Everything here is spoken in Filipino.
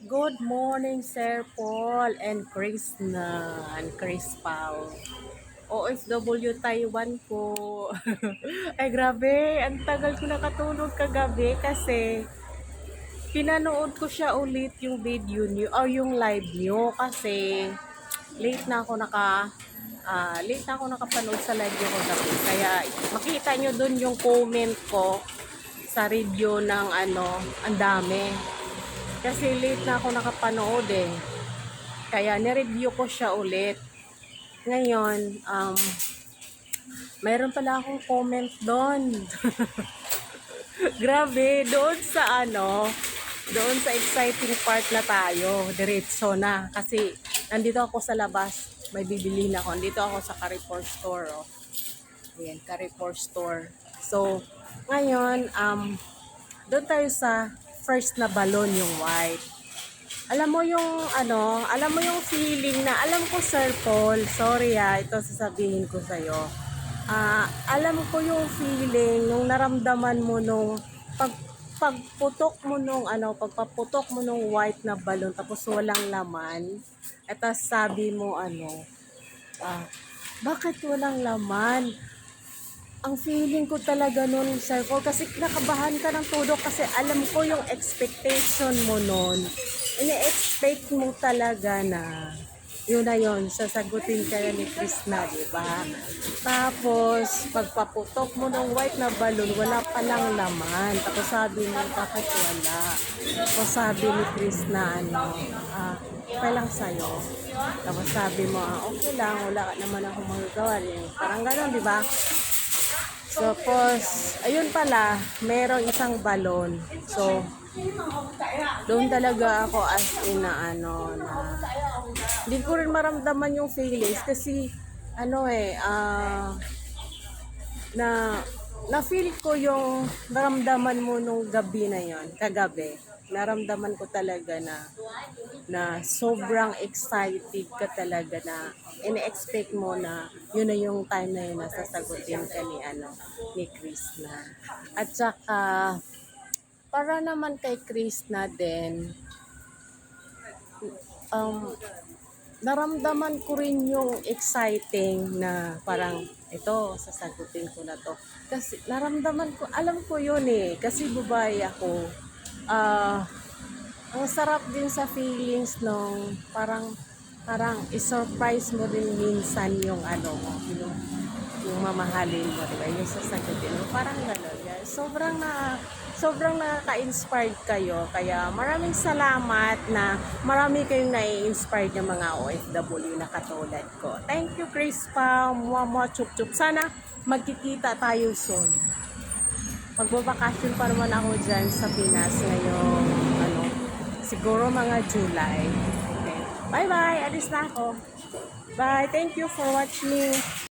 Good morning, Sir Paul and Chris Pao. OFW Taiwan po. Ay grabe, ang tagal ko nakatulog kagabi kasi pinanood ko siya ulit yung video niyo o yung live niyo kasi late na ako nakapanood sa live niyo kagabi. Kaya makita niyo doon yung comment ko sa review ng ang dami. Kasi late na ako nakapanood eh. Kaya nireview ko siya ulit. Ngayon, mayroon pala akong comment doon. Grabe, doon sa exciting part na tayo. Diretso na. Kasi nandito ako sa labas. May bibili na ako. Nandito ako sa Carrefour store. Oh. Ayan, Carrefour store. So, ngayon, doon tayo sa first na balon, yung white. Alam mo yung feeling na, alam ko Sir Paul, sorry ito sasabihin ko sa'yo. Alam ko yung feeling, nung naramdaman mo nung pagpaputok mo nung white na balon, tapos walang laman, at sabi mo bakit walang laman? Ang feeling ko talaga nun, Sir Paul, kasi nakabahan ka ng todo kasi alam ko yung expectation mo nun. Ine-expect mo talaga na yun na yun, sasagutin ka na ni Krishna, di ba? Tapos, pagpaputok mo ng white na balloon, wala palang laman. Tapos sabi mo, bakit wala? Tapos sabi ni Krishna, okay lang sa'yo. Tapos sabi mo, okay lang, wala ka naman ako magagawa. Parang gano'n, di ba? Tapos, ayun pala, merong isang balon. So, doon talaga ako as in na hindi ko rin maramdaman yung feelings kasi na-feel ko yung naramdaman mo nung gabi na yon, kagabi. Naramdaman ko talaga na sobrang excited ka talaga na ine-expect mo na yun na yung time na yun na sasagutin ka ni Krishna. At saka para naman kay Krishna din, naramdaman ko rin yung exciting na parang ito, sasagutin ko na to. Kasi naramdaman ko, alam ko yun eh, kasi babae ako. Ang sarap din sa feelings nung parang i-surprise mo din minsan yung yung mamahalin mo, diba? Yung sasagutin mo, parang gano'n. Sobrang nakaka-inspired kayo. Kaya maraming salamat na marami kayong nai-inspired ng mga OFW na katulad ko. Thank you, Chris Pa. Mua, chup chup. Sana magkikita tayo soon. Magbabakasyon pa naman ako dyan sa Pinas ngayong siguro mga July. Okay. Bye-bye. Alis na ako. Bye. Thank you for watching.